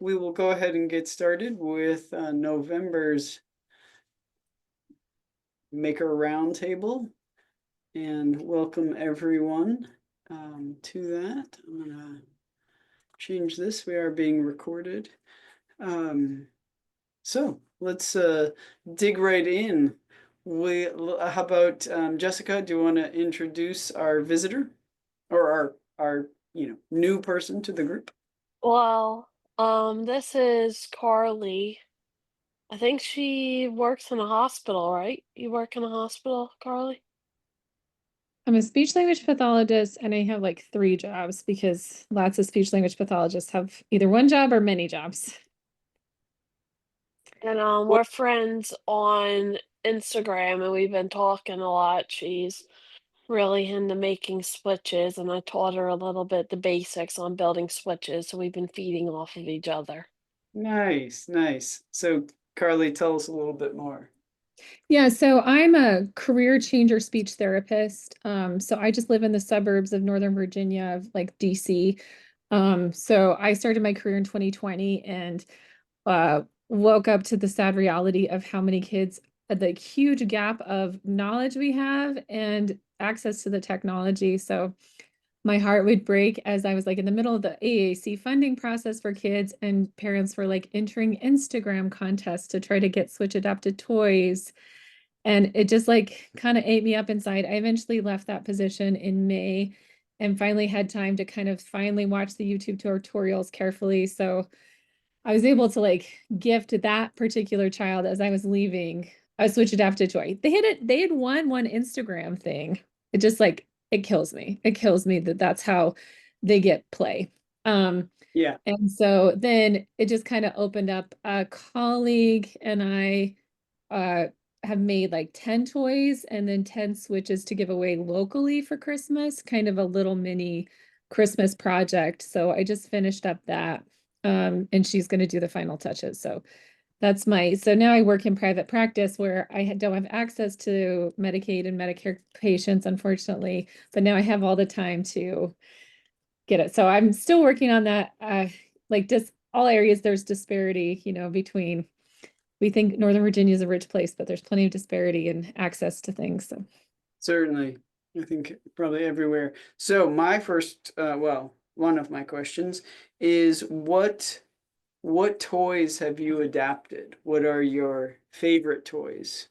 we will go ahead and get started with November's Maker Roundtable and welcome everyone to that. I'm gonna change this. We are being recorded. So let's dig right in. How about Jessica? Do you want to introduce our visitor or our new person to the group? Well, this is Carly. I think she works in a hospital, right? You work in a hospital, Carly? I'm a speech language pathologist and I have like 3 jobs because lots of speech language pathologists have either one job or many jobs. And What? we're friends on Instagram and we've been talking a lot. She's really into making switches, and I taught her a little bit the basics on building switches, so we've been feeding off of each other. Nice, nice. So Carly, tell us a little bit more. Yeah, so I'm a career changer speech therapist. So I just live in the suburbs of Northern Virginia, of like DC. So I started my career in 2020 and woke up to the sad reality of how many kids, the huge gap of knowledge we have and access to the technology. So my heart would break as I was like in the middle of the AAC funding process for kids, and parents were like entering Instagram contests to try to get Switch adapted toys. And it just like kind of ate me up inside. I eventually left that position in May and finally had time to kind of finally watch the YouTube tutorials carefully. So I was able to like gift that particular child as I was leaving a Switch adapted toy. They had won one Instagram thing. It just like it kills me. It kills me that that's how they get play. Yeah. And so then it just kind of opened up. A colleague and I uh have made like 10 toys and then 10 Switches to give away locally for Christmas, kind of a little mini Christmas project. So I just finished up that. And she's going to do the final touches. So so now I work in private practice where don't have access to Medicaid and Medicare patients, unfortunately, but now I have all the time to get it. So I'm still working on that. Like just all areas, there's disparity, between, we think Northern Virginia is a rich place, but there's plenty of disparity in access to things. So Certainly. I think probably everywhere. So my first, well, one of my questions is what toys have you adapted? What are your favorite toys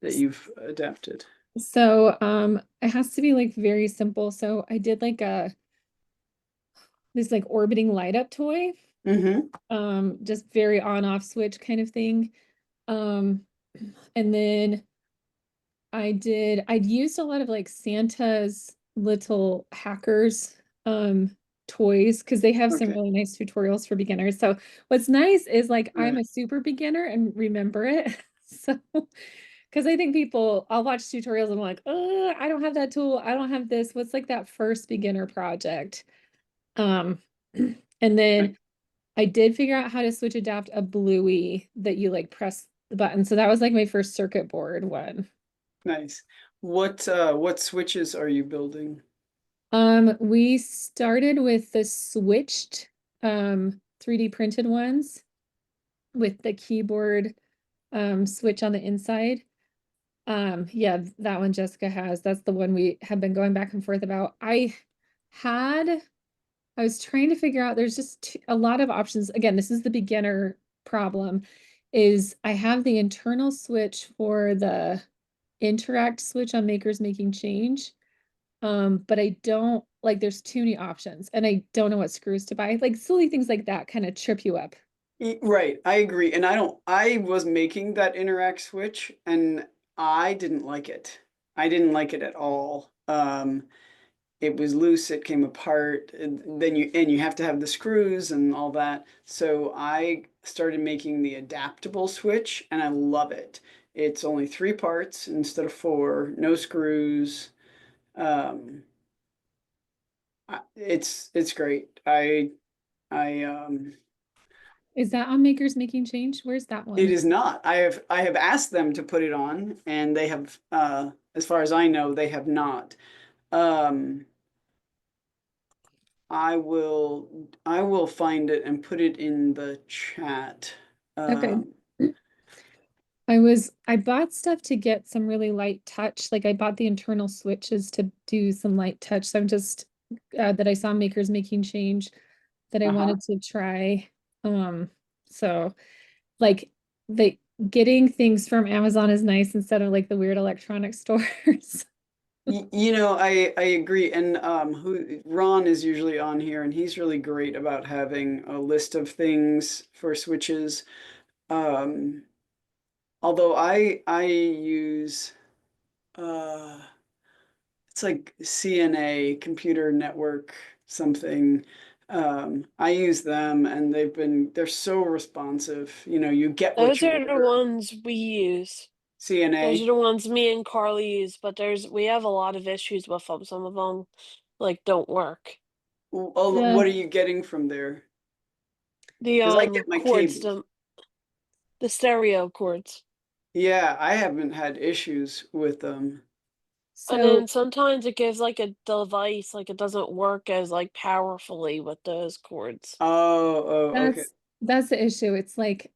that you've adapted? it has to be like very simple. So I did like this like orbiting light up toy, Mm-hmm. just very on off switch kind of thing. Um, and then I'd used a lot of like Santa's little hackers toys because they have some Okay. really nice tutorials for beginners. So what's nice is like I'm Right. a super beginner and remember it. So because I think I'll watch tutorials and I'm like, oh, I don't have that tool. I don't have this. What's like that first beginner project? Um, and Right. then I did figure out how to switch adapt a Bluey that you like press the button. So that was like my first circuit board one. Nice. What switches are you building? We started with the switched 3D printed ones with the keyboard switch on the inside. Yeah, that one Jessica has. That's the one we have been going back and forth about. Had I was trying to figure out there's just a lot of options. Again, this is the beginner problem is I have the internal switch for the interact switch on Makers Making Change. But I don't like there's too many options and I don't know what screws to buy. Like silly things like that kind of trip you up. Right, I agree. And I was making that interact switch and I didn't like it. I didn't like it at all. It was loose, it came apart, and then you have to have the screws and all that. So I started making the adaptable switch and I love it. It's only 3 parts instead of 4, no screws. Um, it's great. I Is that on Makers Making Change? Where's that It one? is not. I have asked them to put it on, and they have, as far as I know, they have not. Um, I will find it and put it in the chat. Okay. Um, I bought stuff to get some really light touch. Like I bought the internal switches to do some light touch. So I'm just that I saw makers making change that I uh-huh. wanted to try. Um, so like the getting things from Amazon is nice instead of like the weird electronic stores. You know, I agree. And who Ron is usually on here, and he's really great about having a list of things for switches. Um, although I use uh it's like CNA, computer network something. I use them and they're so responsive. You know, you get what Those you are the order. ones we use. Those are CNA. the ones me and Carly use, but we have a lot of issues with them. Some of them like don't work. Oh, Yeah. what are you getting from there? The Because I get my cords, cables. the stereo cords. Yeah, I haven't had issues with them. And So then sometimes it gives like a device, like it doesn't work as like powerfully with those cords. Okay. that's the issue. It's like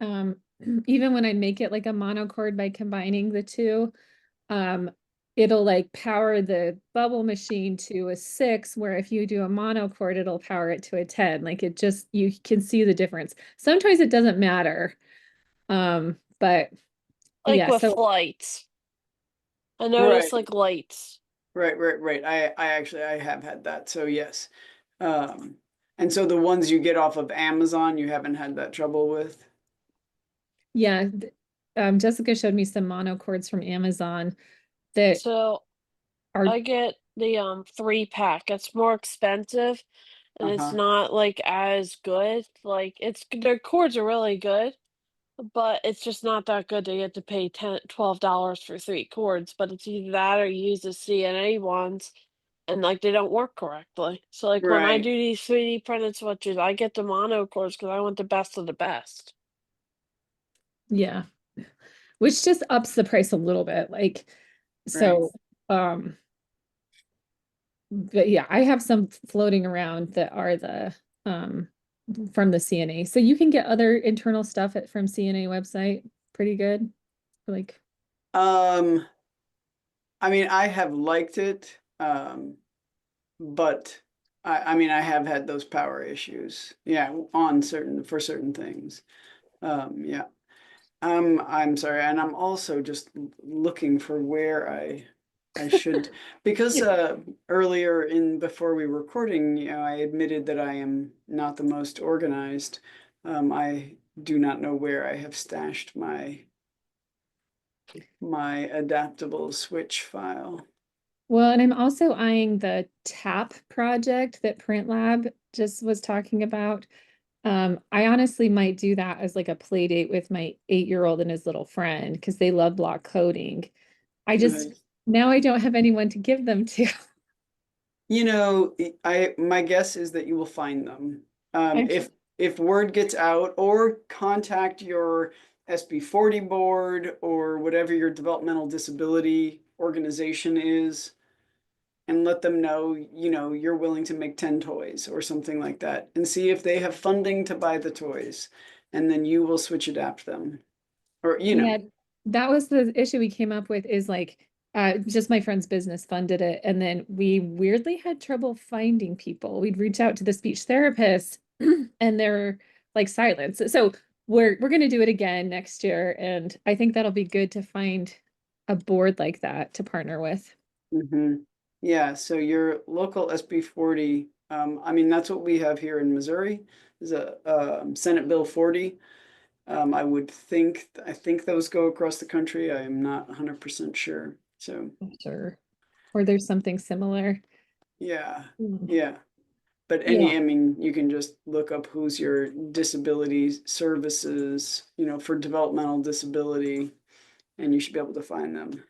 even when I make it like a monochord by combining the two, um it'll like power the bubble machine to a 6, where if you do a monochord, it'll power it to a 10. Like it just you can see the difference. Sometimes it doesn't matter. But Like yeah, with so lights. I Right, noticed like lights. right. I actually I have had that. So yes. Um, and so the ones you get off of Amazon, you haven't had that trouble with? yeah, Jessica showed me some monochords from Amazon that So are I get the 3-pack. It's more expensive and it's Uh-huh. not like as good. Like their cords are really good, but it's just not that good to get to pay $12 for 3 cords. But it's either that or you use the CNA ones and like they don't work correctly. So like when I Right, do these 3D printed switches, I get the mono cords because I want the best of the best. yeah, which just ups the price a little bit. Like right. so um but yeah, I have some floating around that are the um from the CNA. So you can get other internal stuff from CNA website pretty good. Like Um, I mean, I have liked it, but I mean, I have had those power issues. Yeah, on certain for certain things. Yeah. I'm sorry, and I'm also just looking for where I should because yeah, earlier in before we were recording, you know, I admitted that I am not the most organized. I do not know where I have stashed my adaptable switch file. well, and I'm also eyeing the TAP project that Print Lab just was talking about. I honestly might do that as like a play date with my 8-year-old and his little friend because they love block coding. I just Nice. now I don't have anyone to give them to. You know, I my guess is that you will find them. I'm If word gets out, or contact your SB40 board or whatever your developmental disability organization is, and let them know, you know, you're willing to make 10 toys or something like that, and see if they have funding to buy the toys, and then you will switch adapt them. Or, you know, Yeah, that was the issue we came up with is like just my friend's business funded it. And then we weirdly had trouble finding people. We'd reach out to the speech therapist and they're like silent. So we're gonna do it again next year. And I think that'll be good to find a board like that to partner with. Yeah, so your local SB40, I mean, that's what we have here in Missouri, is a Senate Bill 40. I think those go across the country. I am not 100% sure. So, Sure. Or there's something similar. yeah, Mm. yeah. But Yeah. I mean, you can just look up who's your disability services, you know, for developmental disability, and you should be able to find them.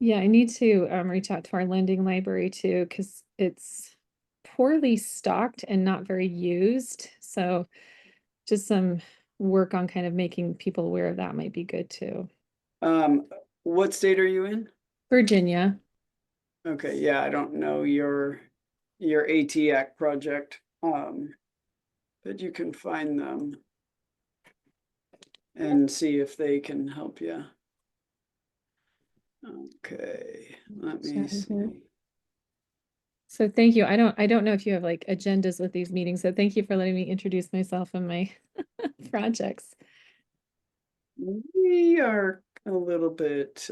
Yeah, I need to reach out to our lending library too, because it's poorly stocked and not very used. So just some work on kind of making people aware of that might be good too. Um, what state are you in? Virginia. Okay, yeah, I don't know your ATAC project. But you can find them and see if they can help you. Okay, let me see. So thank you. I don't know if you have like agendas with these meetings, so thank you for letting me introduce myself and my projects. We are a little bit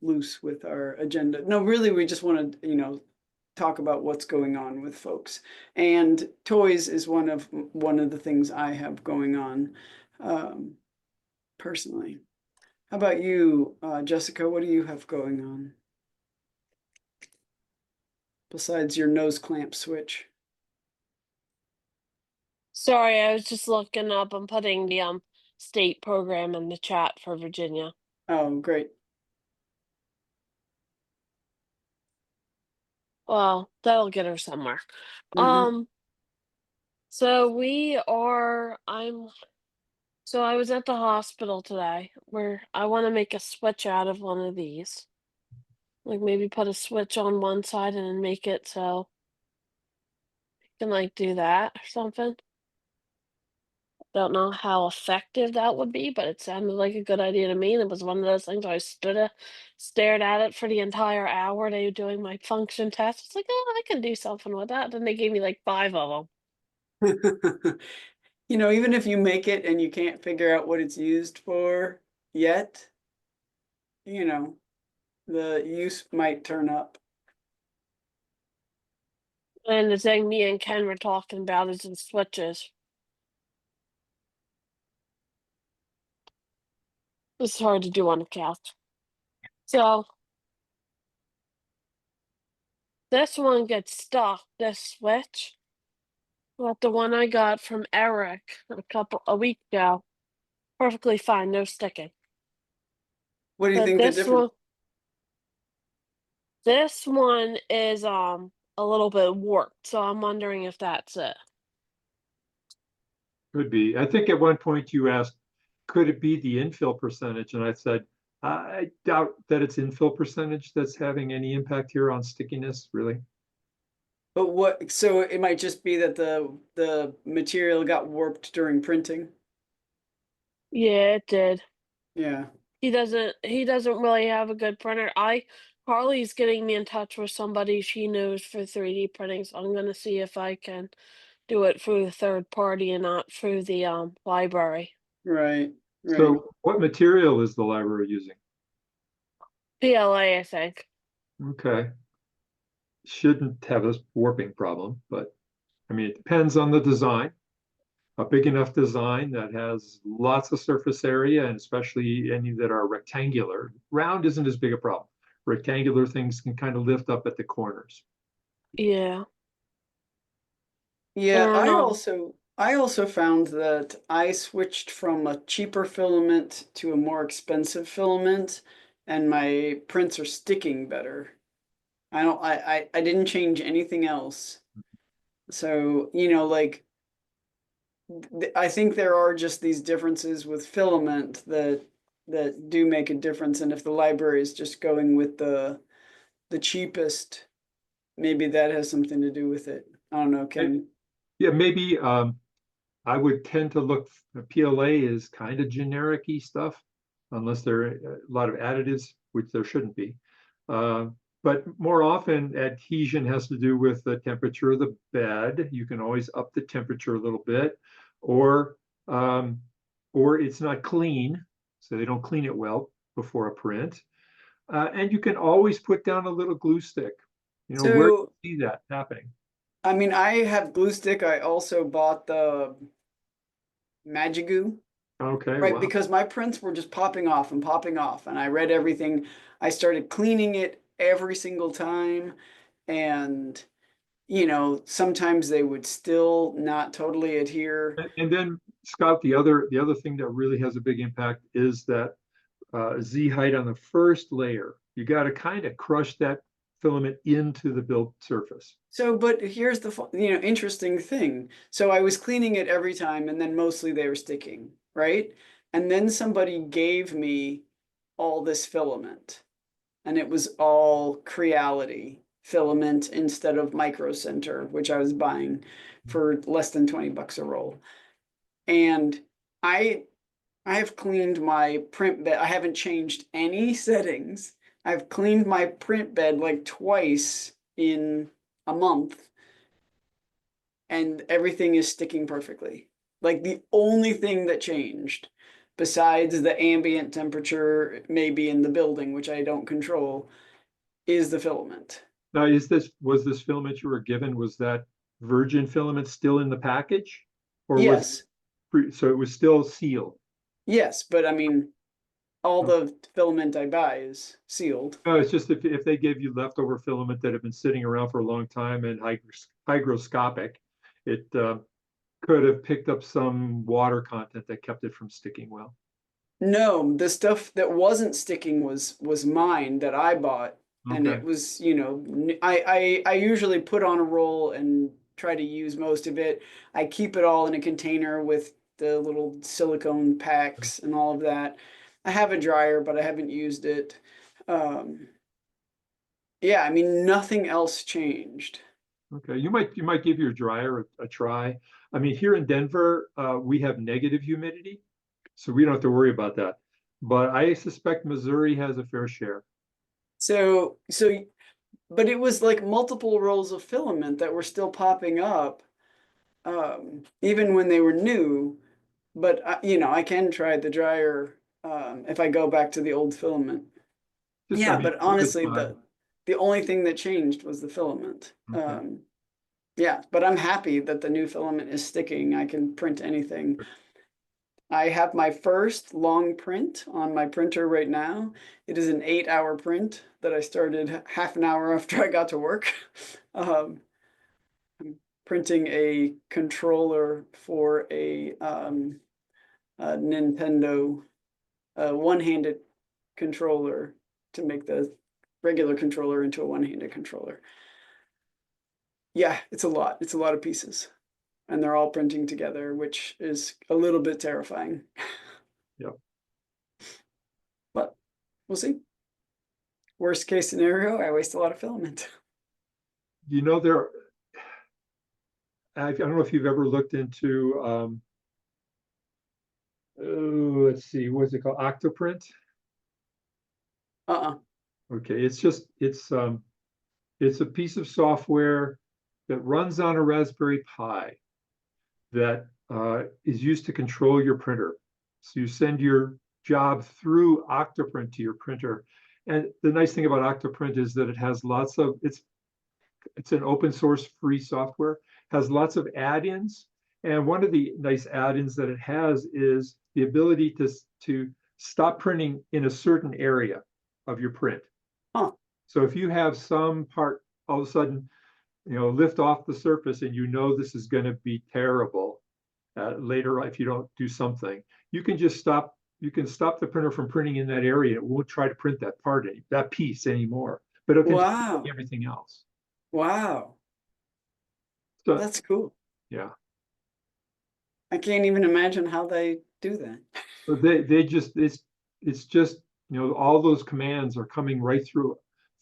loose with our agenda. No, really, we just want to, talk about what's going on with folks. And toys is one of the things I have going on personally. How about you, Jessica? What do you have going on besides your nose clamp switch? Sorry, I was just looking up and putting the state program in the chat for Virginia. Oh, great. Well, that'll get her somewhere. Mhm. So I was at the hospital today where I want to make a switch out of one of these. Like maybe put a switch on one side and then make it so you can like do that or something. Don't know how effective that would be, but it sounded like a good idea to me. And it was one of those things I stared at it for the entire hour they were doing my function test. It's like, oh, I can do something with that. Then they gave me like 5 of them. Even if you make it and you can't figure out what it's used for yet, the use might turn up. And the thing me and Ken were talking about is in switches. It's hard to do on the couch. So this one gets stuck, this switch. But the one I got from Eric a week ago, perfectly fine, no sticking. What do you But think the difference? this one is a little bit warped, so I'm wondering if that's it. Could be. I think at one point you asked, could it be the infill percentage? And I said, I doubt that it's infill percentage that's having any impact here on stickiness, really. But so it might just be that the material got warped during printing. Yeah, it did. Yeah. He doesn't really have a good printer. Carly's getting me in touch with somebody she knows for 3D printing, so I'm gonna see if I can do it through the third party and not through the library. Right. Right. So what material is the library using? PLA, I think. Okay. Shouldn't have a warping problem, but I mean, it depends on the design. A big enough design that has lots of surface area, and especially any that are rectangular. Round isn't as big a problem. Rectangular things can kind of lift up at the corners. Yeah. Yeah, And I also found that I switched from a cheaper filament to a more expensive filament, and my prints are sticking better. I didn't change anything else. So, like I think there are just these differences with filament that do make a difference. And if the library is just going with the cheapest, maybe that has something to do with it. I don't know, Ken. Yeah, maybe I would tend to look, PLA is kind of generic-y stuff, unless there are a lot of additives, which there shouldn't be. Uh, but more often, adhesion has to do with the temperature of the bed. You can always up the temperature a little bit, or um, or it's not clean, so they don't clean it well before a print. And you can always put down a little glue stick. Where do So, you see that happening? I mean, I have glue stick. I also bought the Magigoo, Okay, right? wow. Because my prints were just popping off and popping off, and I read everything. I started cleaning it every single time, and sometimes they would still not totally adhere. And then Scott, the other thing that really has a big impact is that Z height on the first layer. You got to kind of crush that filament into the built surface. So, but here's the interesting thing. So I was cleaning it every time, and then mostly they were sticking, right? And then somebody gave me all this filament, and it was all Creality filament instead of micro center, which I was buying for less than 20 bucks a roll. And I have cleaned my print bed. I haven't changed any settings. I've cleaned my print bed like twice in a month, and everything is sticking perfectly. Like the only thing that changed, besides the ambient temperature maybe in the building, which I don't control, is the filament. Now, was this filament you were given, was that virgin filament still in the package? Or was Yes, so it was still sealed? yes, but I mean, all the filament I buy is sealed. No, it's just if they gave you leftover filament that had been sitting around for a long time and hygroscopic, it could have picked up some water content that kept it from sticking well. No, the stuff that wasn't sticking was mine that I bought, and Okay. it was, you know, I usually put on a roll and try to use most of it. I keep it all in a container with the little silicone packs and all of that. I have a dryer, but I haven't used it. Um, yeah, I mean, nothing else changed. Okay, you might give your dryer a try. I mean, here in Denver, we have negative humidity, so we don't have to worry about that. But I suspect Missouri has a fair share. So, but it was like multiple rolls of filament that were still popping up, even when they were new. But you know, I can try the dryer if I go back to the old filament. Just, I Yeah, mean, but give it honestly, time. the only thing that changed was the filament. Okay. Yeah, but I'm happy that the new filament is sticking. I can print anything. I have my first long print on my printer right now. It is an 8-hour print that I started half an hour after I got to work. Um, I'm printing a controller for a Nintendo one-handed controller to make the regular controller into a one-handed controller. Yeah, it's a lot. It's a lot of pieces. And they're all printing together, which is a little bit terrifying. Yep. But we'll see. Worst case scenario, I waste a lot of filament. You know, I don't know if you've ever looked into, oh, let's see, what's it called? Octoprint? Uh-uh. Okay, it's a piece of software that runs on a Raspberry Pi that is used to control your printer. So you send your job through Octoprint to your printer. And the nice thing about Octoprint is that it has it's an open source free software, has lots of add-ins. And one of the nice add-ins that it has is the ability to stop printing in a certain area of your print. Huh. So if you have some part all of a sudden, lift off the surface and this is going to be terrible later if you don't do something, you can stop the printer from printing in that area. It won't try to print that piece anymore, but it'll continue Wow. everything else. Wow. So That's cool. yeah, I can't even imagine how they do that. so they just it's just all those commands are coming right through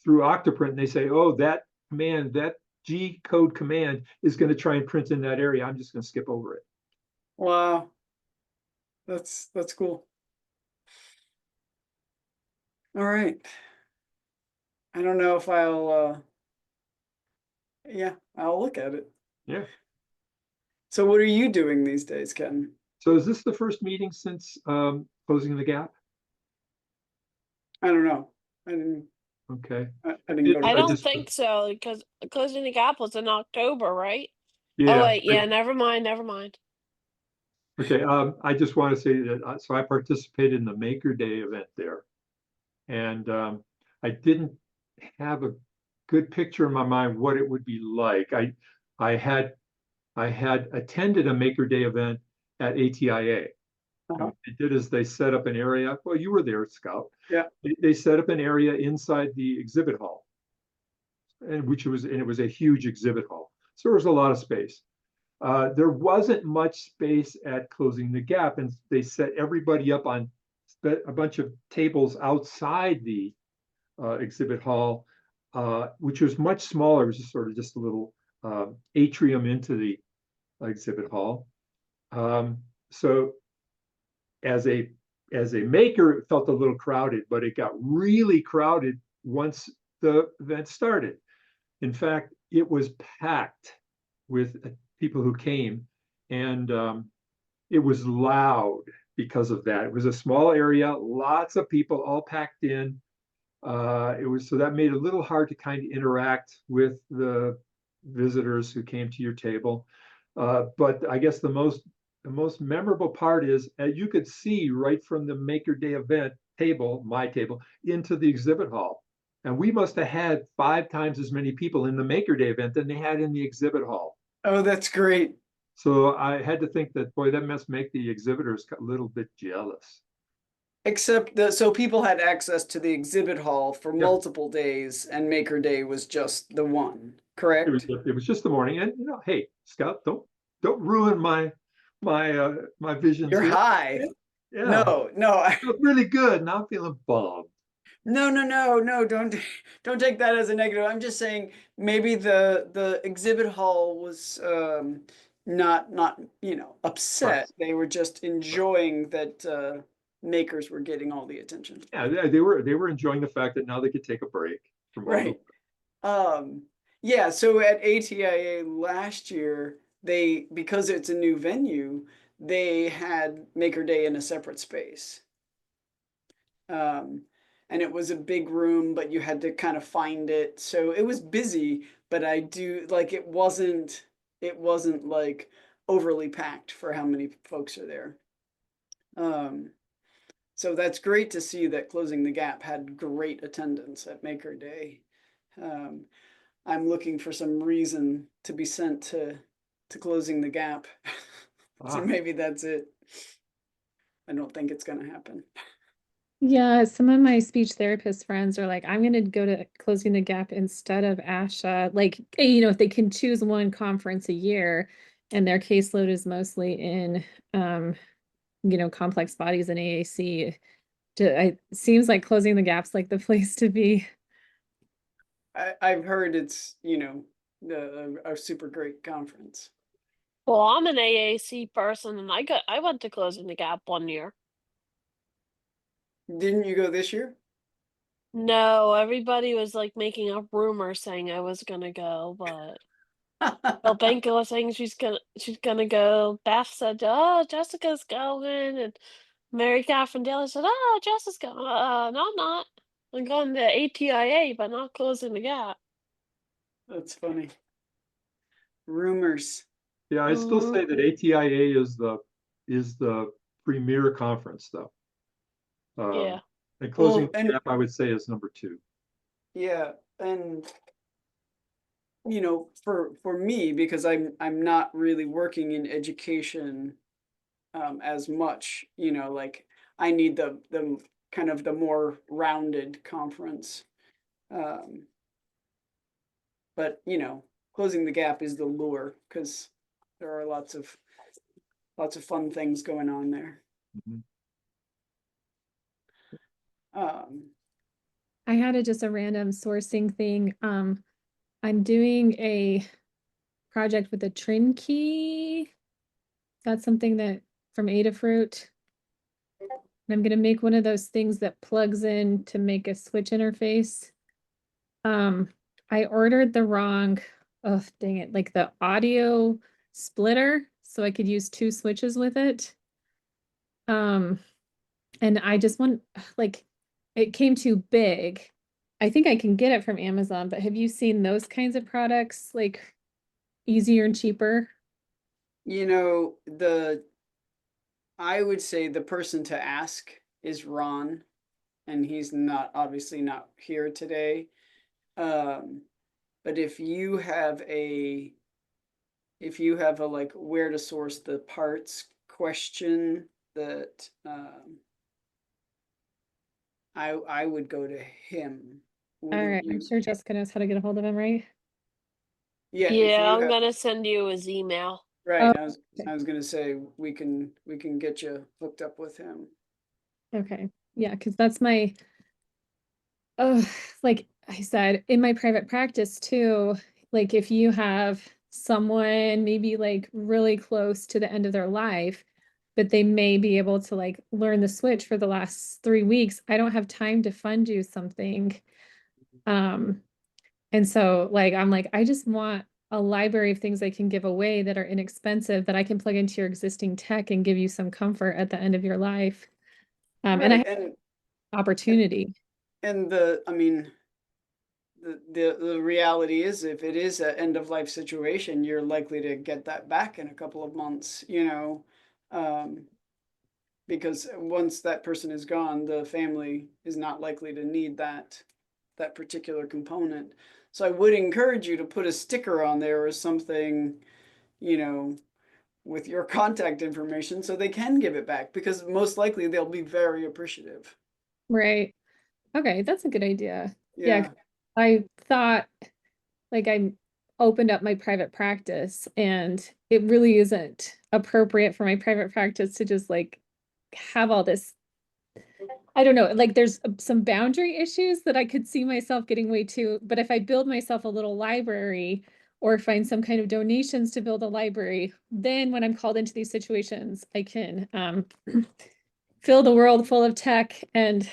Octoprint, and they say, oh, that command, that G code command is going to try and print in that area. I'm just going to skip over it. Wow. That's cool. All right. I don't know if yeah, I'll look at it. Yeah. So what are you doing these days, Ken? So is this the first meeting since closing the gap? I don't know. I didn't Okay. I didn't go to I I don't just think so because closing the gap was in October, right? Oh yeah. wait, yeah, never mind, never mind. Okay. I just want to say that so I participated in the Maker Day event there, and I didn't have a good picture in my mind what it would be like. I had I had attended a Maker Day event at ATIA. And Uh-huh. what they did is they set up an area. Well, you were there, Scout. Yeah. They set up an area inside the exhibit hall, and it was a huge exhibit hall. So there was a lot of space. There wasn't much space at Closing the Gap, and they set everybody up on a bunch of tables outside the exhibit hall which was much smaller. It was just sort of just a little atrium into the exhibit hall. So as a maker, it felt a little crowded, but it got really crowded once the event started. In fact, it was packed with people who came, and it was loud because of that. It was a small area, lots of people all packed in. It was so that made it a little hard to kind of interact with the visitors who came to your table. But I guess the most memorable part is you could see right from the Maker Day event table, my table, into the exhibit hall. And we must have had 5 times as many people in the Maker Day event than they had in the exhibit hall. Oh, that's great. So I had to think that, boy, that must make the exhibitors a little bit jealous. Except that, so people had access to the exhibit hall for Yeah, multiple days, and Maker Day was just the one, correct? it was just the morning, and hey, Scott, don't ruin my visions You're here. high. Yeah, No, no, I felt really good. Now I'm feeling bummed. no, don't take that as a negative. I'm just saying maybe the exhibit hall was not Right. upset. They were just enjoying that makers were getting all the attention. Yeah, they were enjoying the fact that now they could take a break from all the. Right. Um, yeah, so at ATIA last year, they, because it's a new venue, they had Maker Day in a separate space. Um, and it was a big room, but you had to kind of find it. So it was busy, but I do like it wasn't like overly packed for how many folks are there. Um, so that's great to see that Closing the Gap had great attendance at Maker Day. Um, I'm looking for some reason to be sent to Closing the Gap. So Ah, maybe that's it. I don't think it's gonna happen. Yeah, some of my speech therapist friends are like, I'm going to go to Closing the Gap instead of ASHA. Like, if they can choose one conference a year and their caseload is mostly in, complex bodies and AAC, it seems like Closing the Gap's like the place to be. I've heard it's, a super great conference. Well, I'm an AAC person, and I went to Closing the Gap one year. Didn't you go this year? No, everybody was like making up rumors saying I was gonna go, but Banka was saying she's gonna go. Beth said, "Oh, Jessica's going," and Mary Catherine Daly said, "Oh, Jessica's going." No, I'm not. I'm going to ATIA, but not Closing the Gap. That's funny. Rumors. yeah, I still Hmm. say that ATIA is the premier conference, though. Yeah. And Closing Well, the and Gap, I would say, is number two. yeah, and for me, because I'm not really working in education as much, like I need the kind of the more rounded conference. Um, but Closing the Gap is the lure because there are lots of fun things going on there. Mhm. Um, I had just a random sourcing thing. I'm doing a project with a Trin key. That's something that from Adafruit. And I'm gonna make one of those things that plugs in to make a switch interface. Um, I ordered the wrong, oh dang it, like the audio splitter, so I could use 2 switches with it. Um, and I just want, like, it came too big. I think I can get it from Amazon, but have you seen those kinds of products, like easier and cheaper? the I would say the person to ask is Ron, and he's not obviously not here today. Um, but if you have a like where to source the parts question that I would go to him. All Wouldn't right, I'm you? sure Jessica knows how to get a hold of him, right? Yeah, if Yeah, you I'm have gonna send you his email. right, Oh, I okay. was gonna say we can get you hooked up with him. Okay. Yeah, because that's my, oh, like I said in my private practice too, like if you have someone maybe like really close to the end of their life, but they may be able to like learn the switch for the last 3 weeks, I don't have time to fund you something. Um, and so like I'm like, I just want a library of things I can give away that are inexpensive that I can plug into your existing tech and give you some comfort at the end of your life. And I Right. have opportunity. And I mean, the reality is if it is an end of life situation, you're likely to get that back in a couple of months, um, because once that person is gone, the family is not likely to need that particular component. So I would encourage you to put a sticker on there or something, you know, with your contact information so they can give it back because most likely they'll be very appreciative. Right. Okay, that's a good idea. Yeah, Yeah. 'cause I thought like I opened up my private practice and it really isn't appropriate for my private practice to just like have all this. I don't know, like there's some boundary issues that I could see myself getting way too, but if I build myself a little library or find some kind of donations to build a library, then when I'm called into these situations, I can fill the world full of tech and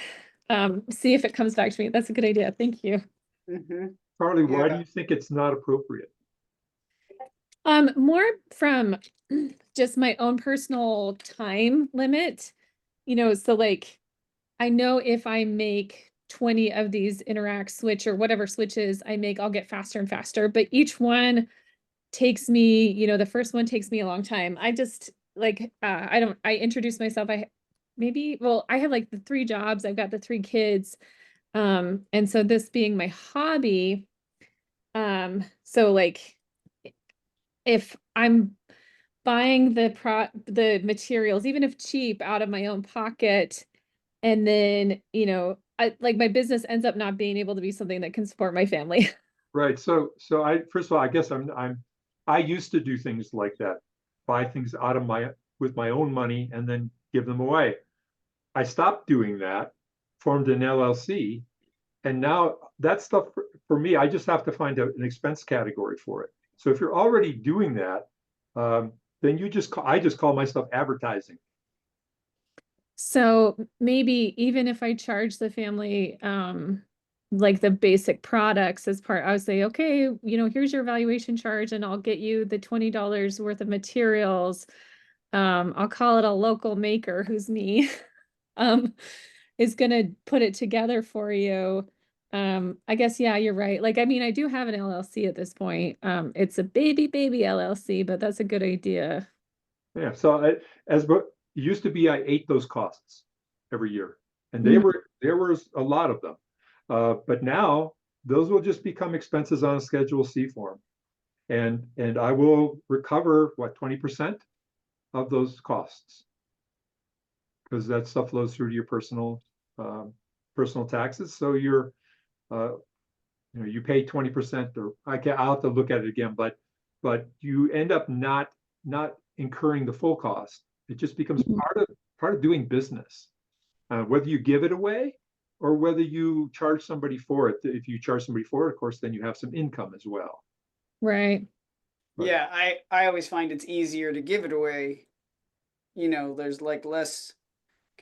see if it comes back to me. That's a good idea. Thank you. Hmm. Charlie, why do Yeah. you think it's not appropriate? More from just my own personal time limit, so like I know if I make 20 of these interact switch or whatever switches I make, I'll get faster and faster. But each one takes me, the first one takes me a long time. I just like I introduce myself. I have like the 3 jobs, I've got the 3 kids. And so this being my hobby, so like if I'm buying the materials, even if cheap, out of my own pocket, and then, I like my business ends up not being able to be something that can support my family. Right. So I first of all, I guess I used to do things like that, buy things out of with my own money and then give them away. I stopped doing that, formed an LLC, and now that stuff for me, I just have to find an expense category for it. So if you're already doing that, then I just call my stuff advertising. So maybe even if I charge the family like the basic products as part, I would say, okay, here's your valuation charge and I'll get you the $20 worth of materials. I'll call it a local maker who's me. um, is gonna put it together for you. I guess, yeah, you're right. Like, I mean, I do have an LLC at this point. It's a baby LLC, but that's a good idea. Yeah. As it used to be, I ate those costs every year, and Mm, there was a lot of them. But now those will just become expenses on a Schedule C form, and I will recover what 20% of those costs because that stuff flows through to your um, personal taxes. So uh, you pay 20%, or I'll have to look at it again, but you end up not incurring the full cost. It just becomes mm, part of doing business. Whether you give it away or whether you charge somebody for it. If you charge somebody for it, of course, then you have some income as well. right. But Yeah, I always find it's easier to give it away. There's like less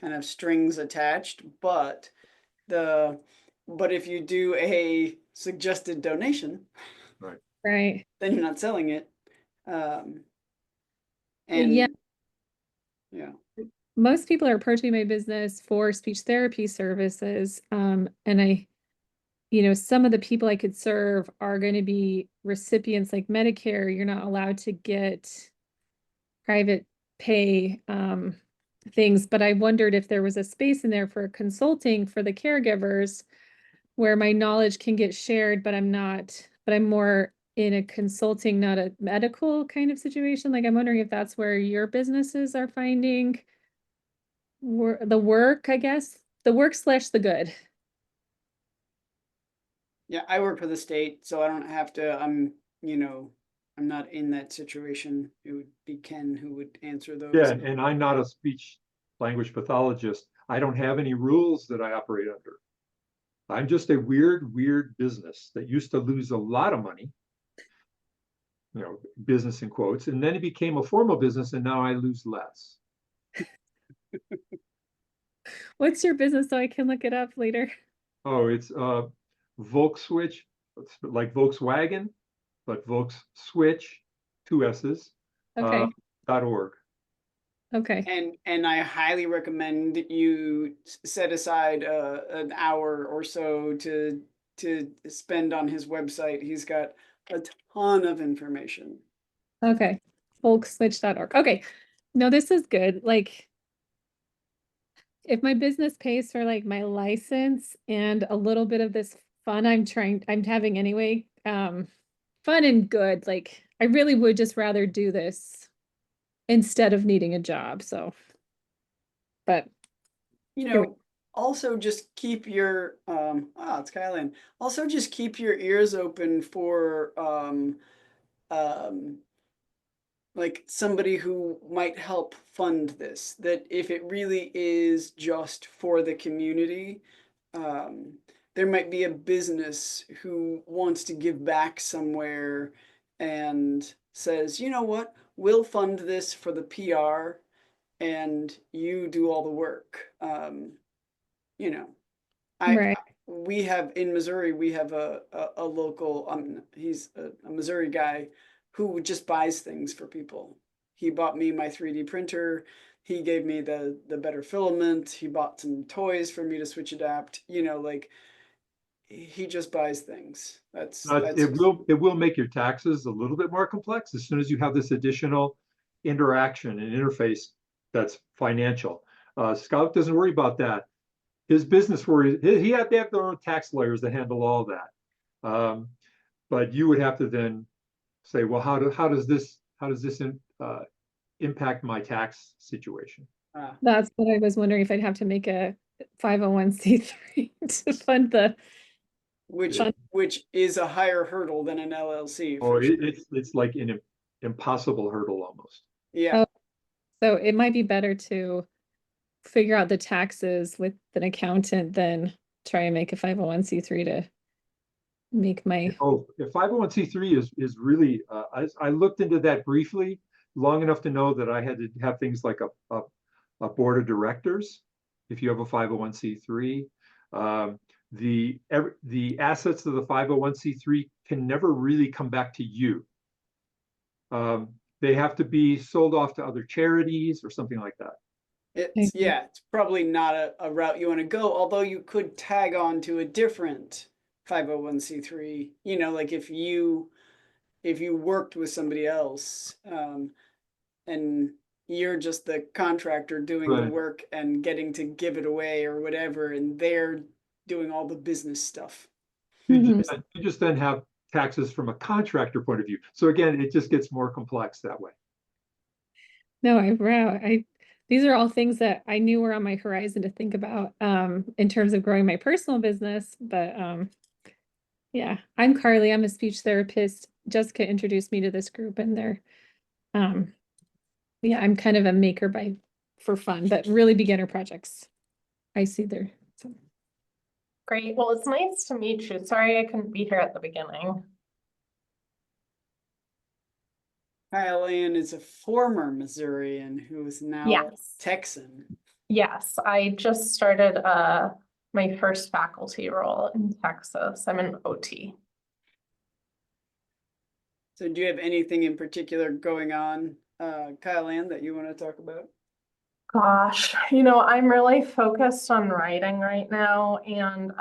kind of strings attached, the but if you do a suggested donation, right. Right. then you're not selling it. Um, Yeah. and yeah. Most people are approaching my business for speech therapy services. And some of the people I could serve are going to be recipients like Medicare. You're not allowed to get private pay things, but I wondered if there was a space in there for consulting for the caregivers where my knowledge can get shared, but I'm more in a consulting, not a medical kind of situation. Like I'm wondering if that's where your businesses are finding the work, I guess, the work slash the good. Yeah, I work for the state, so I don't have to, you know, I'm not in that situation. It would be Ken who would answer Yeah, those. and I'm not a speech language pathologist. I don't have any rules that I operate under. I'm just a weird business that used to lose a lot of money, business in quotes, and then it became a formal business and now I lose less. What's your business so I can look it up later? Oh, it's Volkswitch, like Volkswagen, but Volkswitch, two S's, Okay. .org. Okay. And I highly recommend you set aside an hour or so to spend on his website. He's got a ton of information. Okay. Folkswitch.org. Okay. No, this is good. Like, if my business pays for like my license and a little bit of this fun I'm having anyway, fun and good, like I really would just rather do this instead of needing a job. So, but You here we know, also just keep your it's Kylan. Also just keep your ears open for um like somebody who might help fund this, that if it really is just for the community, um, there might be a business who wants to give back somewhere and says, you know what, we'll fund this for the PR and you do all the work. You know, I right. we have in Missouri, we have a local, he's a Missouri guy who just buys things for people. He bought me my 3D printer. He gave me the better filament. He bought some toys for me to switch adapt. Like he just buys things. That's It will make your taxes a little bit more complex as soon as you have this additional interaction and interface that's financial. Scout doesn't worry about that. His business worries, they have their own tax lawyers that handle all that. But you would have to then say, well, how does this impact my tax situation? That's what I was wondering, if I'd have to make a 501c3 to fund the which fund. which is a higher hurdle than an LLC Oh, for sure. it's like an impossible hurdle almost. Yeah. Oh, so it might be better to figure out the taxes with an accountant than try and make a 501c3 to make my. Oh, if 501c3 is really, I looked into that briefly, long enough to know that I had to have things like a board of directors. If you have a 501c3, the assets of the 501c3 can never really come back to you. They have to be sold off to other charities or something like that. It's probably not a route you want to go, although you could tag on to a different 501c3, like if you worked with somebody else, and you're just the contractor doing the Right. work and getting to give it away or whatever, and they're doing all the business stuff. Mhm. You just then have taxes from a contractor point of view. So again, it just gets more complex that way. No, these are all things that I knew were on my horizon to think about in terms of growing my personal business. But yeah, I'm Carly. I'm a speech therapist. Jessica introduced me to this group, and um yeah, I'm kind of a maker for fun, but really beginner projects. I see there. So. Great. Well, it's nice to meet you. Sorry I couldn't be here at the beginning. Kyle Ann is a former Missourian who is now Yes. Texan. Yes, I just started my first faculty role in Texas. I'm an OT. So do you have anything in particular going on, Kyle Ann, that you want to talk about? Gosh, I'm really focused on writing right now, and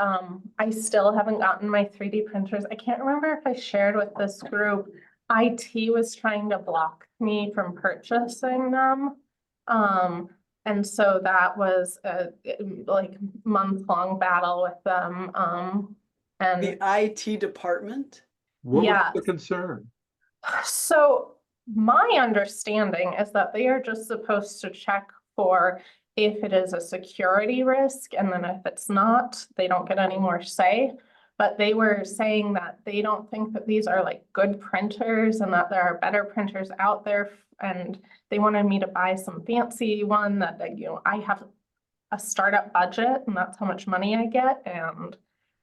I still haven't gotten my 3D printers. I can't remember if I shared with this group. IT was trying to block me from purchasing them. And so that was a like month-long battle with them. And The IT department? What was yeah, the concern? so my understanding is that they are just supposed to check for if it is a security risk, and then if it's not, they don't get any more say. But they were saying that they don't think that these are like good printers and that there are better printers out there. And they wanted me to buy some fancy one that I have a startup budget and that's how much money I get. And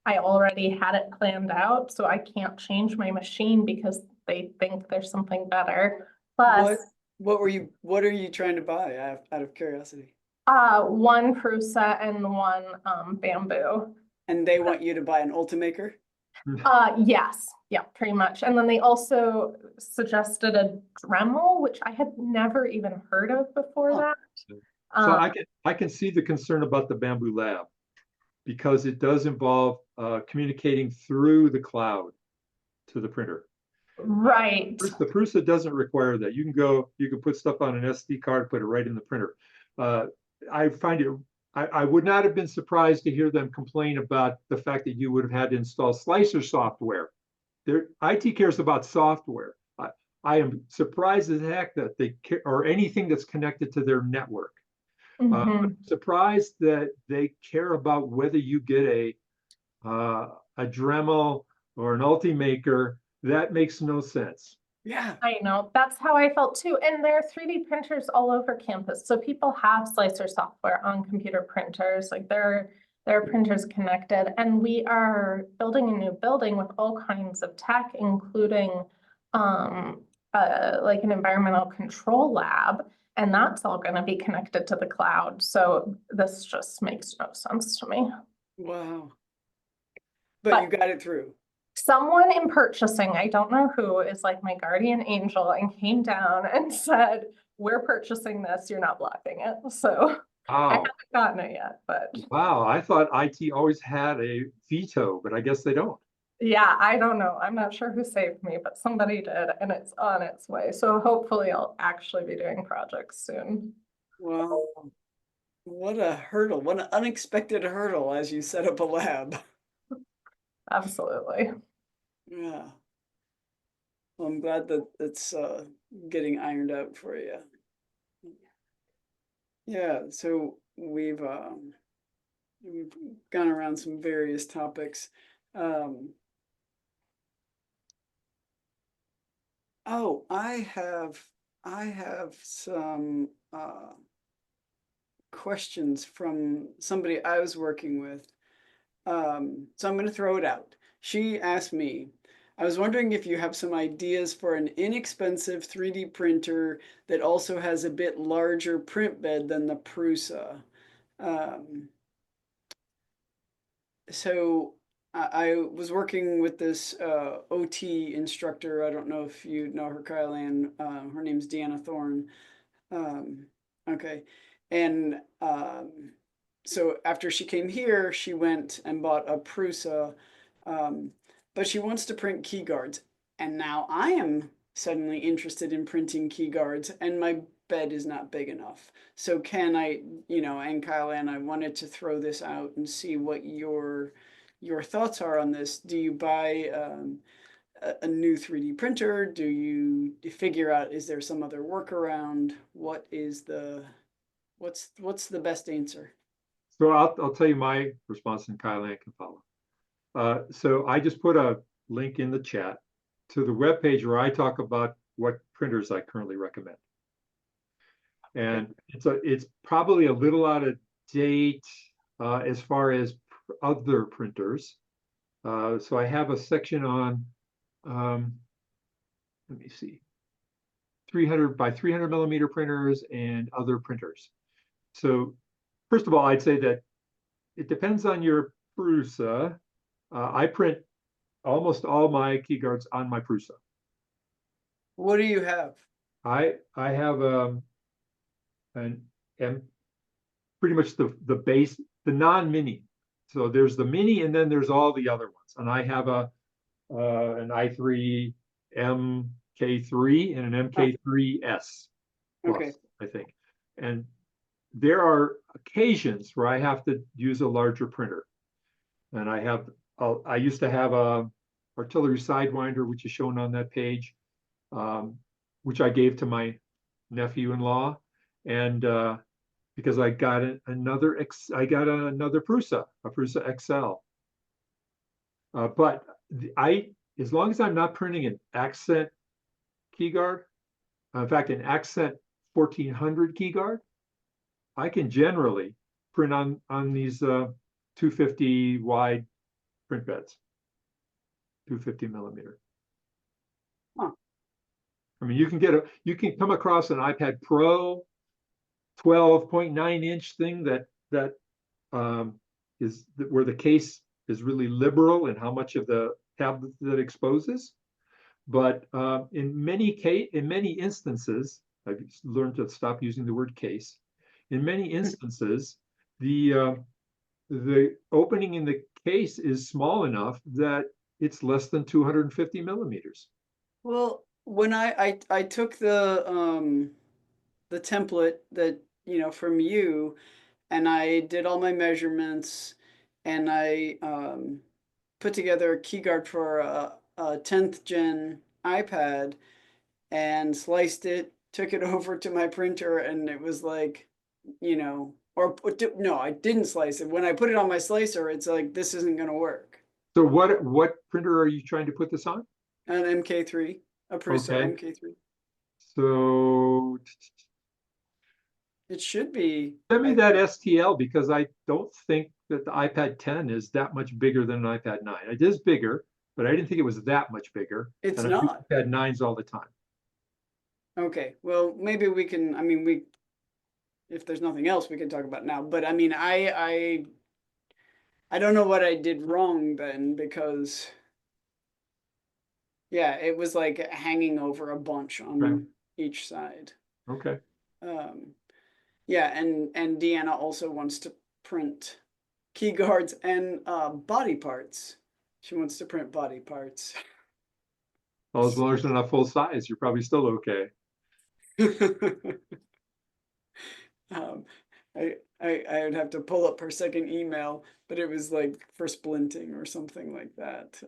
I already had it planned out, so I can't change my machine because they think there's something better. Plus, What are you trying to buy out of curiosity? one Prusa and one bamboo. And they want you to buy an Ultimaker? Yes, yeah, pretty much. And then they also suggested a Dremel, which I had never even heard of before Oh. that. So Um, I can see the concern about the Bamboo Lab because it does involve communicating through the cloud to the printer. right. The Prusa doesn't require that. You can put stuff on an SD card, put it right in the printer. I find it, I would not have been surprised to hear them complain about the fact that you would have had to install slicer software. IT cares about software. I am surprised as heck that they care, or anything that's connected to their network. Mhm. Surprised that they care about whether you get a Dremel or an Ultimaker. That makes no sense. Yeah. I know, that's how I felt too. And there are 3D printers all over campus. So people have slicer software on computer printers, like there are printers connected. And we are building a new building with all kinds of tech, including like an environmental control lab. And that's all going to be connected to the cloud. So this just makes no sense to me. Wow. But you got it through. Someone in purchasing, I don't know who, is like my guardian angel and came down and said, we're purchasing this, you're not blocking it. So I Wow. haven't gotten it yet, but Wow. I thought IT always had a veto, but I guess they don't. yeah, I don't know. I'm not sure who saved me, but somebody did, and it's on its way. So hopefully I'll actually be doing projects soon. Wow. What a hurdle. What an unexpected hurdle as you set up a lab. Absolutely. Yeah. Well, I'm glad that it's getting ironed out for you. Yeah, so we've gone around some various topics. Oh, I have some questions from somebody I was working with. So I'm going to throw it out. She asked me, I was wondering if you have some ideas for an inexpensive 3D printer that also has a bit larger print bed than the Prusa. Um, so I was working with this OT instructor. I don't know if you know her, Kyle Ann. Her name's Deanna Thorne. Um, okay. And so after she came here, she went and bought a Prusa, um, but she wants to print key guards. And now I am suddenly interested in printing key guards, and my bed is not big enough. So can I, and Kyle and I wanted to throw this out and see what your thoughts are on this. Do you buy a new 3D printer? Do you figure out, is there some other workaround? What's the best answer? So I'll tell you my response and Kyle Ann can follow. So I just put a link in the chat to the webpage where I talk about what printers I currently recommend. And it's probably a little out of date as far as other printers. So I have a section on, let me see, 300 by 300 millimeter printers and other printers. So first of all, I'd say that it depends on your Prusa. I print almost all my key guards on my Prusa. What do you have? I have an M, pretty much the base, the non-mini. So there's the mini, and then there's all the other ones. And I have an i3 MK3 and an MK3S plus, Okay. I think. And there are occasions where I have to use a larger printer. And I used to have a artillery sidewinder, which is shown on that page, which I gave to my nephew-in-law. And because I got another Prusa, a Prusa XL. But as long as I'm not printing an accent key guard, in fact, an accent 1400 key guard, I can generally print on these 250 wide print beds. 250 millimeter. Huh. I mean, you can come across an iPad Pro 12.9-inch thing that is where the case is really liberal in how much of the tablet that exposes. But in many instances, I've learned to stop using the word case. In many instances, the opening in the case is small enough that it's less than 250 millimeters. Well, when I took the template that, you know, from you, and I did all my measurements, and I put together a key guard for a 10th gen iPad and sliced it, took it over to my printer, and it was like, you know, no, I didn't slice it. When I put it on my slicer, it's like, this isn't going to work. So what printer are you trying to put this on? An MK3, a Prusa Okay. MK3. So It should be. send me that STL, because I don't think that the iPad 10 is that much bigger than an iPad 9. It is bigger, but I didn't think it was that much bigger. It's and I use not. iPad 9s all the time. Okay, well, maybe we can, I mean, if there's nothing else we can talk about now, but I mean, I don't know what I did wrong then, because yeah, it was like hanging over a bunch on Right. each side. Okay. Yeah, and Deanna also wants to print key guards and body parts. She wants to print body parts. Well, as long as they're not full size, you're probably still okay. um, I would have to pull up her second email, but it was like for splinting or something like that.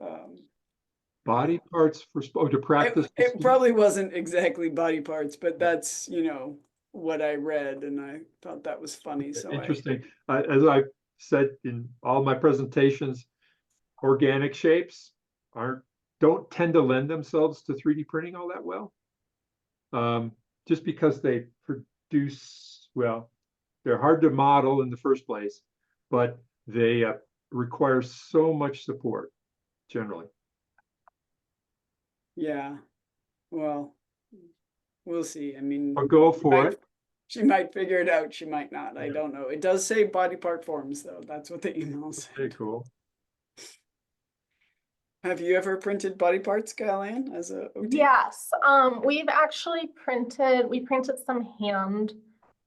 Body parts for to practice. It probably wasn't exactly body parts, but that's, you know, what I read, and I thought that was funny. So Interesting. As I said in all my presentations, organic shapes don't tend to lend themselves to 3D printing all that well. Just because they produce, well, they're hard to model in the first place, but they require so much support generally. yeah, well, we'll see. I mean, I'll go for it. She might figure it out. She might not. I don't know. It does say body part forms, though. That's what the email said. Okay, cool. Have you ever printed body parts, Gallan, as a OT? Yes, we've actually we printed some hand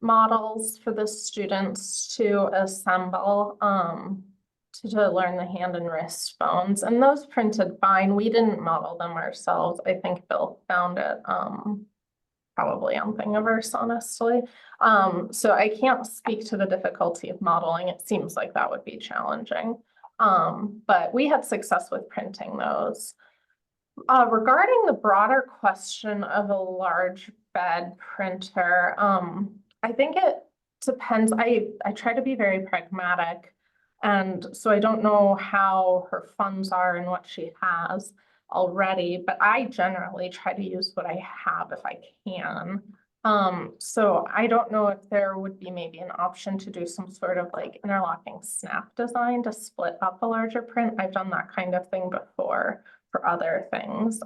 models for the students to assemble, to learn the hand and wrist bones, and those printed fine. We didn't model them ourselves. I think Bill found it, probably on Thingiverse, honestly. So I can't speak to the difficulty of modeling. It seems like that would be challenging. But we had success with printing those. Regarding the broader question of a large bed printer, I think it depends. I try to be very pragmatic, and so I don't know how her funds are and what she has already, but I generally try to use what I have if I can. So I don't know if there would be maybe an option to do some sort of like interlocking snap design to split up a larger print. I've done that kind of thing before for other things,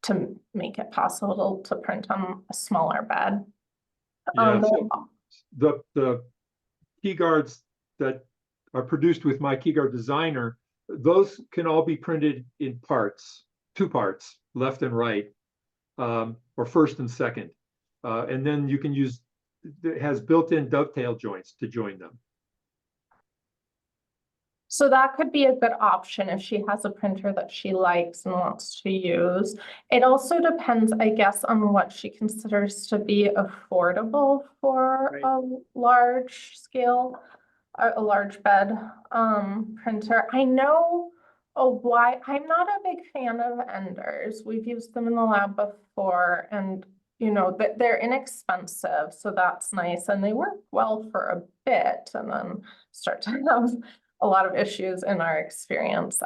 to make it possible to print on a smaller bed. Yeah, so the key guards that are produced with my key guard designer, those can all be printed in parts, 2 parts, left and right, or first and second. And then you can use, it has built-in dovetail joints to join them. So that could be a good option if she has a printer that she likes and wants to use. It also depends, I guess, on what she considers to be affordable for a large scale, a large bed printer. I know why I'm not a big fan of Enders. We've used them in the lab before, and you know, they're inexpensive, so that's nice, and they work well for a bit and then start to have a lot of issues in our experience.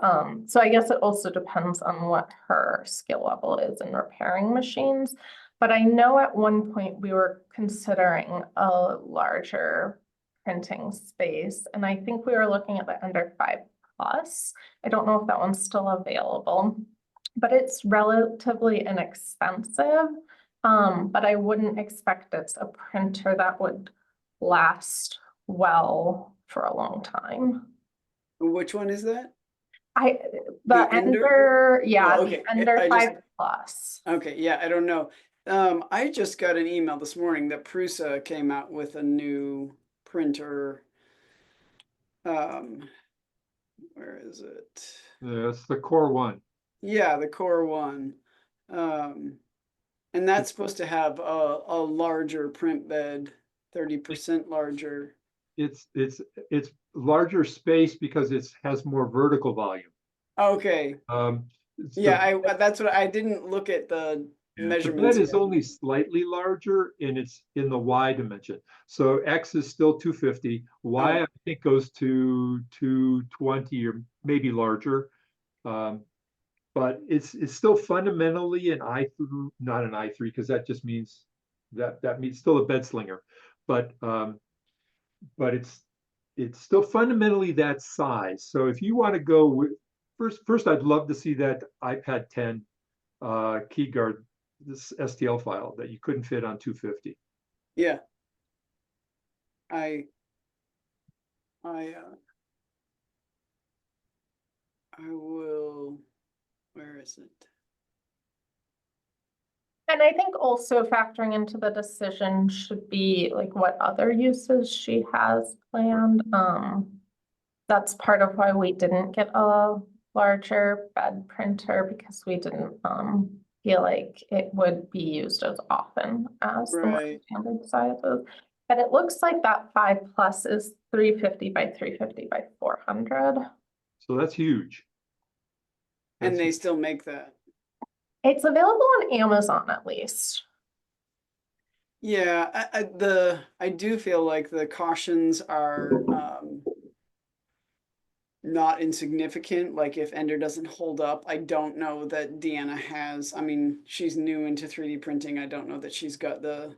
So I guess it also depends on what her skill level is in repairing machines. But I know at one point we were considering a larger printing space, and I think we were looking at the under 5 Plus. I don't know if that one's still available, but it's relatively inexpensive. But I wouldn't expect it's a printer that would last well for a long time. Which one is that? The Ender, yeah, Oh, the okay. Ender I 5 Plus. Okay, yeah, I don't know. I just got an email this morning that Prusa came out with a new printer. Where is it? Yeah, it's the Core One. Yeah, the Core One. And that's supposed to have a larger print bed, 30% larger. It's larger space because it has more vertical volume. Okay, It's yeah, that's what I didn't look at the the bed measurements is yet. only slightly larger and it's in the Y dimension. So X is still 250. Y Oh. I think goes to 220 or maybe larger. But it's still fundamentally an i3, not an i3, because that just means that means still a bed slinger. But it's still fundamentally that size. So if you want to go with first I'd love to see that iPad 10 key guard, this STL file that you couldn't fit on 250. Yeah. I I will, where is it? And I think also factoring into the decision should be like what other uses she has planned. That's part of why we didn't get a larger bed printer because we didn't feel like it would be used as often as the more Right. standard sizes. But it looks like that 5 Plus is 350 by 350 by 400. So that's huge. And they still make that. It's available on Amazon at least. Yeah, I do feel like the cautions are not insignificant. Like if Ender doesn't hold up, I don't know that Deanna has. I mean, she's new into 3D printing. I don't know that she's got the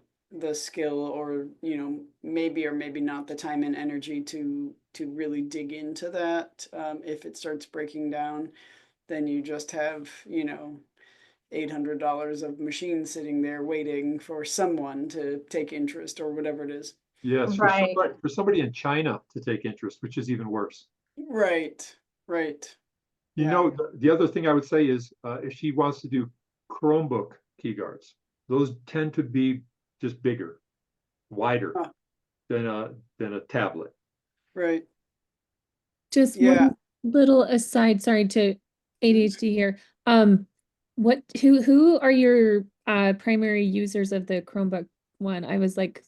skill or, you know, maybe or maybe not the time and energy to really dig into that. If it starts breaking down, then you just have, you know, $800 of machine sitting there waiting for someone to take interest or whatever it is. Yes, Right. for somebody in China to take interest, which is even worse. Right, right. You Yeah. know, the other thing I would say is if she wants to do Chromebook key guards, those tend to be just bigger, wider Huh. than a tablet. Right. Just Yeah. one little aside, sorry to ADHD here. Who are your primary users of the Chromebook one? I was like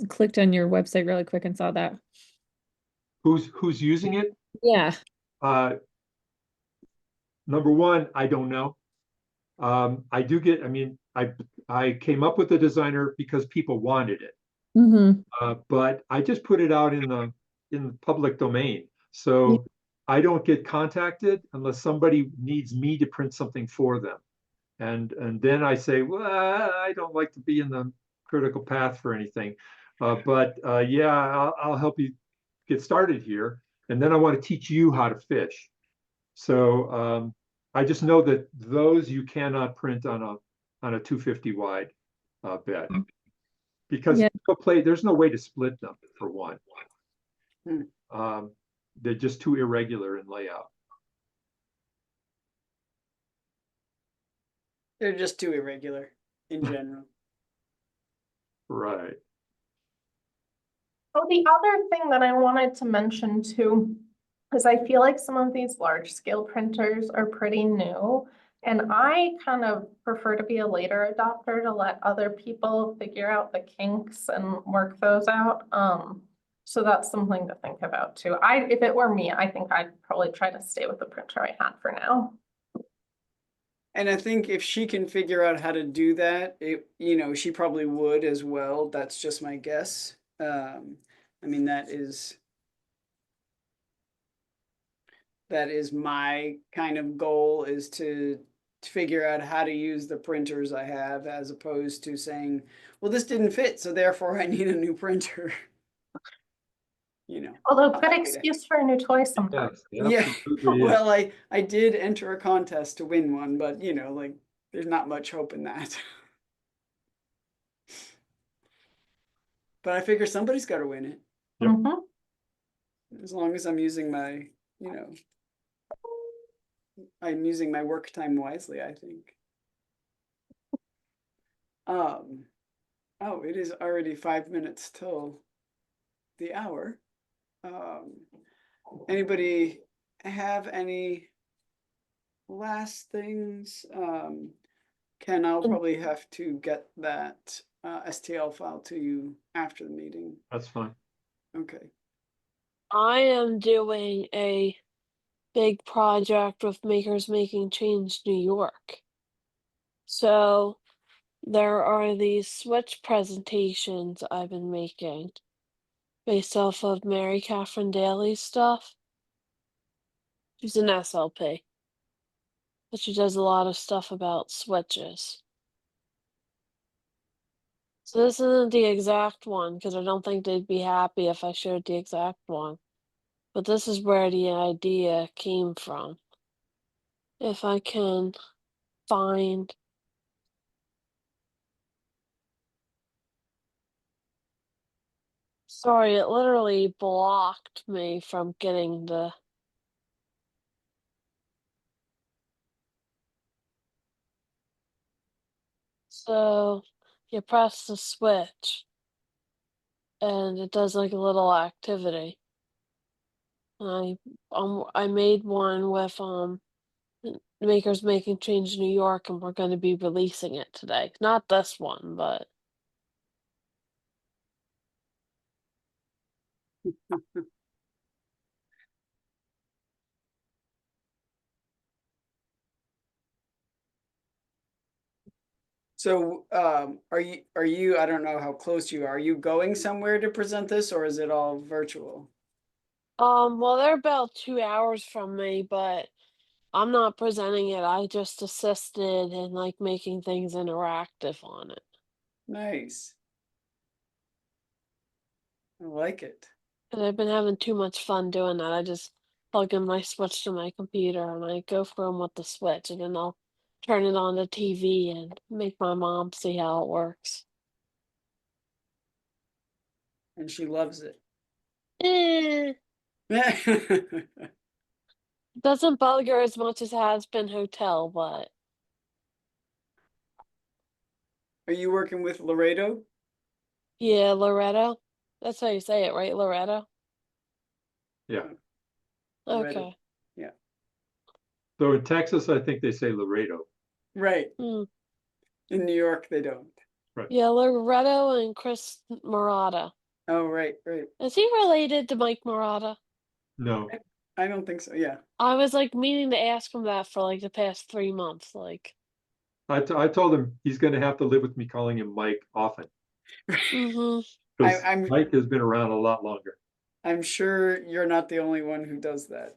clicked on your website really quick and saw that. Who's using it? Yeah. Number one, I don't know. I do get, I mean, I came up with the designer because people wanted it. Mm-hmm. But I just put it out in the public domain. So I don't get contacted unless somebody needs me to print something for them. And then I say, well, I don't like to be in the critical path for anything. Yeah, I'll help you get started here. And then I want to teach you how to fish. So I just know that those you cannot print on a 250 wide bed because Yeah. there's no way to split them for one. Hmm. They're just too irregular in layout. They're just too irregular in general. Right. Oh, the other thing that I wanted to mention too, is I feel like some of these large scale printers are pretty new. And I kind of prefer to be a later adopter to let other people figure out the kinks and work those out. So that's something to think about too. If it were me, I think I'd probably try to stay with the printer I had for now. And I think if she can figure out how to do that, you know, she probably would as well. That's just my guess. I mean, that is my kind of goal, is to figure out how to use the printers I have, as opposed to saying, well, this didn't fit, so therefore I need a new printer. you know. Although good upgrade it. excuse for a new toy sometimes. Yeah, absolutely is. well, I did enter a contest to win one, but you know, like, there's not much hope in that. But I figure somebody's got to win it, Yep. Mhm. as long as I'm using my, you know, I'm using my work time wisely, I think. Oh, it is already 5 minutes till the hour. Anybody have any last things? Ken, I'll probably have to get that STL file to you after the meeting. That's fine. Okay. I am doing a big project with Makers Making Change New York. So there are these switch presentations I've been making based off of Mary Catherine Daly's stuff. She's an SLP, but she does a lot of stuff about switches. So this isn't the exact one because I don't think they'd be happy if I showed the exact one. But this is where the idea came from. If I can find. Sorry, it literally blocked me from getting the. So you press the switch and it does like a little activity. I made one with Makers Making Change New York, and we're going to be releasing it today. Not this one, but So, are you, I don't know how close you are you going somewhere to present this, or is it all virtual? well, they're about 2 hours from me, but I'm not presenting it. I just assisted in like making things interactive on it. Nice. I like it. And I've been having too much fun doing that. I just plug in my switch to my computer and I go through 'em with the switch, and then I'll turn it on the TV and make my mom see how it works. And she loves it. Eh, doesn't bug her as much as Has-Been Hotel, but Are you working with Laredo? yeah, Loretto. That's how you say it, right? Loretto? Yeah. Laredo. Okay. Yeah. So in Texas, I think they say Laredo. Right. Hmm. In New York, they don't. Right. Yeah, Loretto and Chris Murata. Oh, right, right. Is he related to Mike Murata? No. I don't think so. Yeah. I was like meaning to ask him that for like the past 3 months. Like, I told him he's going to have to live with me calling him Mike often mm-hmm. because I'm Mike has been around a lot longer. I'm sure you're not the only one who does that.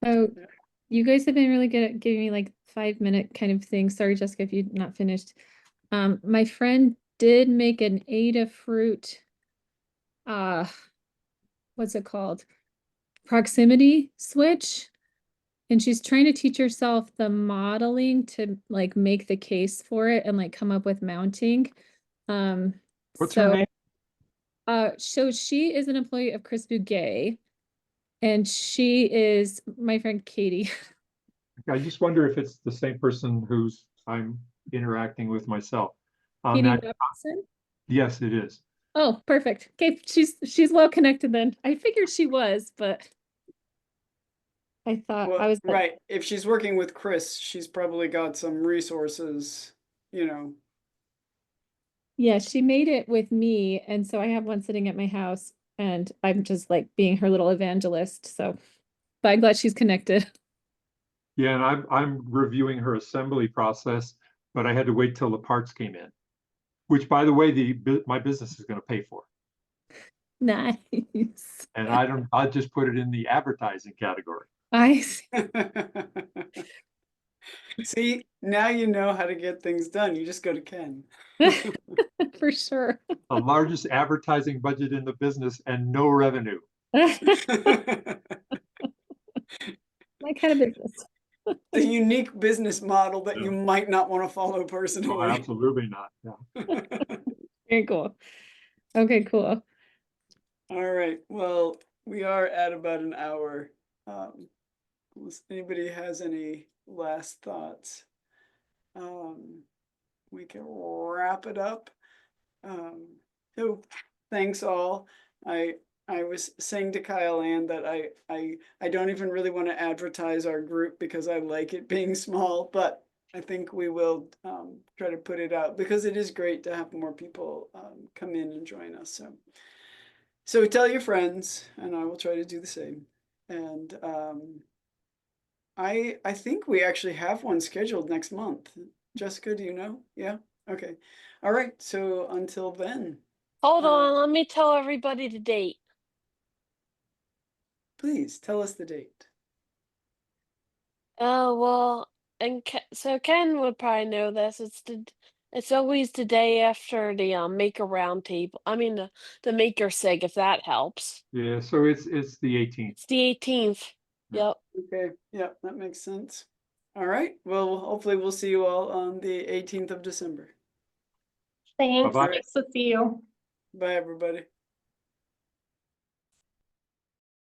So Yeah. you guys have been really good at giving me like 5 minute kind of thing. Sorry, Jessica, if you're not finished. My friend did make an Adafruit, uh, what's it called? Proximity switch. And she's trying to teach herself the modeling to like make the case for it and like come up with mounting. Um, What's her so name? so she is an employee of Chris Bugay, and she is my friend Katie. I just wonder if it's the same person who's I'm interacting with myself. On Katie that, Robinson. yes, it is. Oh, perfect. Okay, she's well connected then. I figured she was, but I thought I Well, was like, right. If she's working with Chris, she's probably got some resources, you know. yeah, she made it with me, and so I have one sitting at my house, and I'm just like being her little evangelist. So, but I'm glad she's connected. Yeah, and I'm reviewing her assembly process, but I had to wait till the parts came in, which by the way, my business is going to pay for. Nice. And I'll just put it in the advertising category. I see. See, now you know how to get things done. You just go to Ken. For sure. The largest advertising budget in the business and no revenue. The My kind of business. unique business model that you Yeah. might not want to follow No, personally. absolutely not. Yeah. Very cool. Okay, cool. All right, well, we are at about an hour. Unless anybody has any last thoughts, we can wrap it up. So thanks all. I was saying to Kyle Ann that I don't even really want to advertise our group because I like it being small, but I think we will try to put it out because it is great to have more people come in and join us. So tell your friends, and I will try to do the same. And I think we actually have one scheduled next month. Jessica, do you know? Yeah. Okay. All right. So until then, Hold on, let me tell everybody the date. please tell us the date. Oh, well, and so Ken would probably know this. It's always the day after the maker roundtable. I mean the maker sig, if that helps. Yeah, so it's the 18th. It's the 18th. Yeah. Yep. Okay. Yeah, that makes sense. All right. Well, hopefully we'll see you all on the 18th of December. Thanks, Bye-bye. nice to see you. Bye, everybody.